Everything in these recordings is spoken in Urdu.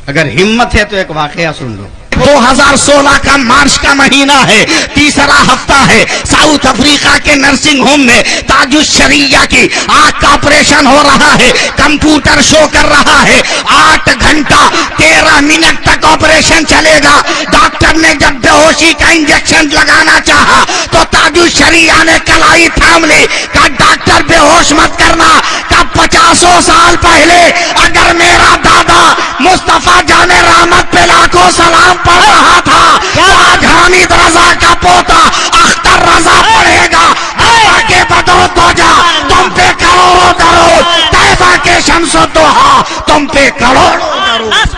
اگر ہمت ہے تو ایک واقعہ سن لو. 2016 کا مارچ کا مہینہ ہے, تیسرا ہفتہ ہے. ساؤتھ افریقہ کے نرسنگ ہوم میں تاج الشریعہ کی آنکھ کا آپریشن ہو رہا ہے. کمپیوٹر شو کر رہا ہے 8 گھنٹہ 13 منٹ تک آپریشن چلے گا. ڈاکٹر نے جب بے ہوشی کا انجیکشن لگانا چاہا تو تاج الشریعہ نے کلائی تھام لی. کہا ڈاکٹر بے ہوش مت کرنا. کہا 50 سال پہلے اگر میرا دادا مصطفیٰ جان رحمت پہ لاکھوں سلام پڑھ رہا تھا تو آج حامد رضا کا پوتا اختر رضا پڑھے گا. طیبہ کے بدر دوجا تم پہ کروڑوں درود, طیبہ کے شمس و دوحا تم پہ کروڑوں درود.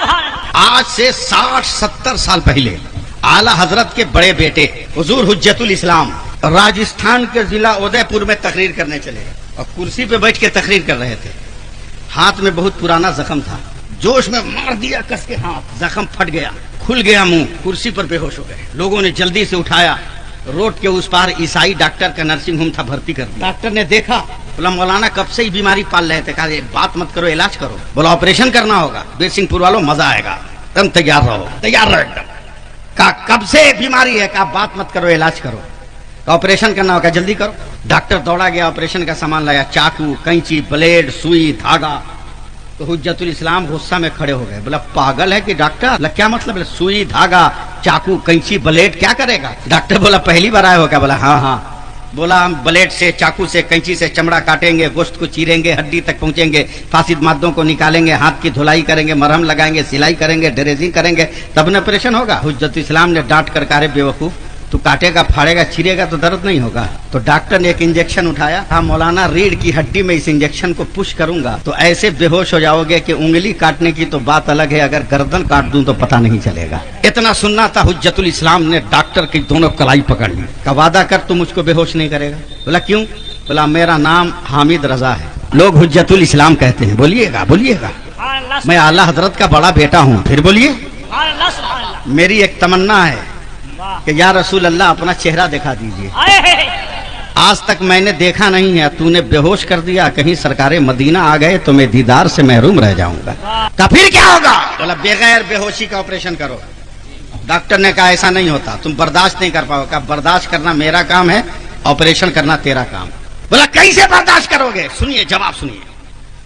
آج سے 60-70 سال پہلے اعلیٰ حضرت کے بڑے بیٹے حضور حجت الاسلام راجستھان کے ضلع ادے پور میں تقریر کرنے چلے اور کرسی پہ بیٹھ کے تقریر کر رہے تھے. ہاتھ میں بہت پرانا زخم تھا, جوش میں مار دیا کس کے ہاتھ, زخم پھٹ گیا, کھل گیا منہ, کرسی پر بے ہوش ہو گئے. لوگوں نے جلدی سے اٹھایا, روڈ کے اس پار عیسائی ڈاکٹر کا نرسنگ ہوم تھا, بھرتی کر دیا. ڈاکٹر نے دیکھا, بولا مولانا کب سے ہی بیماری پال رہے تھے. کہا بات مت کرو, علاج کرو. بولا آپریشن کرنا ہوگا, بیر سنگھ پور والوں مزہ آئے گا, تم تیار رہو, تیار رہو ایک دم. کہا کب سے بیماری ہے. کہا بات مت کرو, علاج کرو. آپریشن کرنا ہوگا, جلدی کرو. ڈاکٹر دوڑا گیا, آپریشن کا سامان لایا, چاقو, کینچی, بلیڈ, سوئی, دھاگا. تو حجت الاسلام غصہ میں کھڑے ہو گئے. بولا پاگل ہے کہ ڈاکٹر, کیا مطلب ہے سوئی, دھاگا, چاقو, کینچی, بلیڈ کیا کرے گا. ڈاکٹر بولا پہلی بار آئے ہو کیا. بولا ہاں. بولا ہم بلیڈ سے, چاقو سے, کینچی سے چمڑا کاٹیں گے, گوشت کو چیریں گے, ہڈی تک پہنچیں گے, فاسد مادوں کو نکالیں گے, ہاتھ کی دھلائی کریں گے, مرہم لگائیں گے, سلائی کریں گے, ڈریزنگ کریں گے, تب نہ آپریشن ہوگا. حجت الاسلام نے ڈانٹ کر کہا بے وقوف, تو کاٹے گا, پھاڑے گا, چیرے گا تو درد نہیں ہوگا. تو ڈاکٹر نے ایک انجیکشن اٹھایا. ہاں مولانا, ریڑھ کی ہڈی میں اس انجیکشن کو پش کروں گا تو ایسے بے ہوش ہو جاؤ گے کہ انگلی کاٹنے کی تو بات الگ ہے, اگر گردن کاٹ دوں تو پتہ نہیں چلے گا. اتنا سننا تھا. حجت الاسلام نے ڈاکٹر کی دونوں کلائی پکڑ لی. کا وعدہ کر تو مجھ کو بے ہوش نہیں کرے گا. بولا کیوں. بولا میرا نام حامد رضا ہے, لوگ حجت الاسلام کہتے ہیں. بولیے گا. میں اعلیٰ حضرت کا بڑا بیٹا ہوں. پھر بولیے. میری ایک تمنا ہے کہ یا رسول اللہ اپنا چہرہ دکھا دیجئے. آج تک میں نے دیکھا نہیں ہے, تو نے بے ہوش کر دیا, کہیں سرکار مدینہ آ گئے تو میں دیدار سے محروم رہ جاؤں گا. کہا پھر کیا ہوگا. بولا بغیر بے ہوشی کا آپریشن کرو. ڈاکٹر نے کہا ایسا نہیں ہوتا, تم برداشت نہیں کر پاؤ. کہا برداشت کرنا میرا کام ہے, آپریشن کرنا تیرا کام. بولا کیسے برداشت کرو گے. سنیے, جواب سنیے.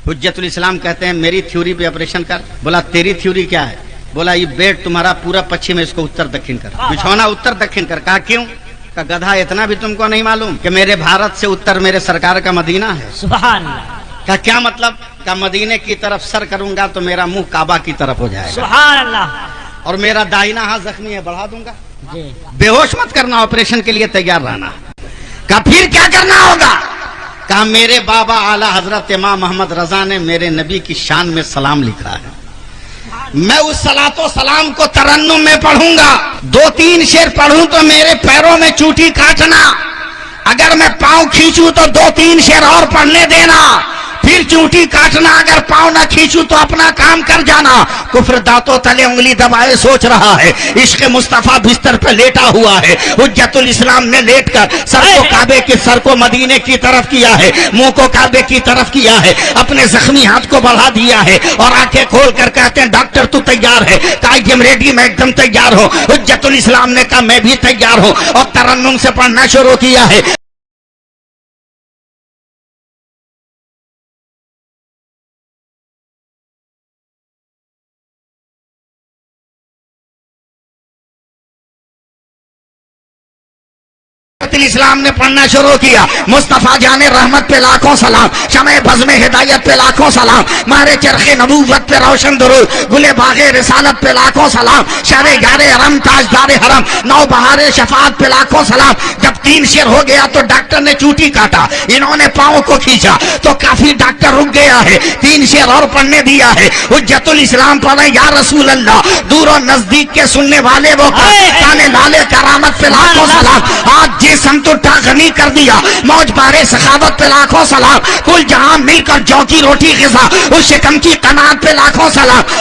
حجت الاسلام کہتے ہیں میری تھیوری پہ آپریشن کر. بولا تیری تھیوری کیا ہے. بولا یہ بیڈ تمہارا پورا پچھم ہے, اس کو اتر دکھن کر, بچھونا اتر دکھن کر. کہا کیوں. کہ گدھا اتنا بھی تم کو نہیں معلوم کہ میرے بھارت سے اتر میرے سرکار کا مدینہ ہے. سبحان اللہ. کہ کیا مطلب. کہ مدینے کی طرف سر کروں گا تو میرا منہ کعبہ کی طرف ہو جائے گا. سبحان اللہ. اور میرا دائنا ہاتھ زخمی ہے, بڑھا دوں گا. بے ہوش مت کرنا, آپریشن کے لیے تیار رہنا. کہ پھر کیا کرنا ہوگا. کہا میرے بابا اعلیٰ حضرت امام محمد رضا نے میرے نبی کی شان میں سلام لکھا ہے, میں اس صلاۃ و سلام کو ترنم میں پڑھوں گا. 2-3 شعر پڑھوں تو میرے پیروں میں چوٹی کاٹنا, اگر میں پاؤں کھینچوں تو 2-3 شعر اور پڑھنے دینا, پھر چوٹی کاٹنا. اگر پاؤں نہ کھینچوں تو اپنا کام کر جانا. کفر دانتوں تلے انگلی دبائے سوچ رہا ہے, عشق مصطفیٰ بستر پہ لیٹا ہوا ہے. حجت الاسلام نے لیٹ کر سر کو کعبے کے, سر کو مدینے کی طرف کیا ہے, منہ کو کعبے کی طرف کیا ہے, اپنے زخمی ہاتھ کو بڑھا دیا ہے اور آنکھیں کھول کر کہتے ہیں ڈاکٹر تو تیار ہے. کہا آئی ایم ریڈی, میں ایک دم تیار ہوں. حجت الاسلام نے کہا میں بھی تیار ہوں, اور ترنم سے پڑھنا شروع کیا ہے. اسلام نے پڑھنا شروع کیا. مصطفیٰ جان رحمت پہ لاکھوں سلام, شمع بزم ہدایت پہ لاکھوں سلام, مارے چرخ نبوت پہ روشن درود, گلے باغ رسالت پہ لاکھوں سلام, شہر یار حرم تاجدار حرم, نو بہار شفاعت پہ لاکھوں سلام. جب 3 شعر ہو گیا تو ڈاکٹر نے چوٹی کاٹا, انہوں نے پاؤں کو کھینچا تو کافی ڈاکٹر رک گیا ہے, 3 شعر اور پڑھنے دیا ہے. حجت الاسلام پڑھے یا رسول اللہ, دور و نزدیک کے سننے والے وہ کانے لالے کرامت پہ لاکھوں سلام. آج جسم تو ٹاغنی کر دیا, موج بارے سخاوت پہ لاکھوں سلام, کل جہاں مل کر جو کی روٹی غذا, اس شکم کی قناعت پہ لاکھوں سلام.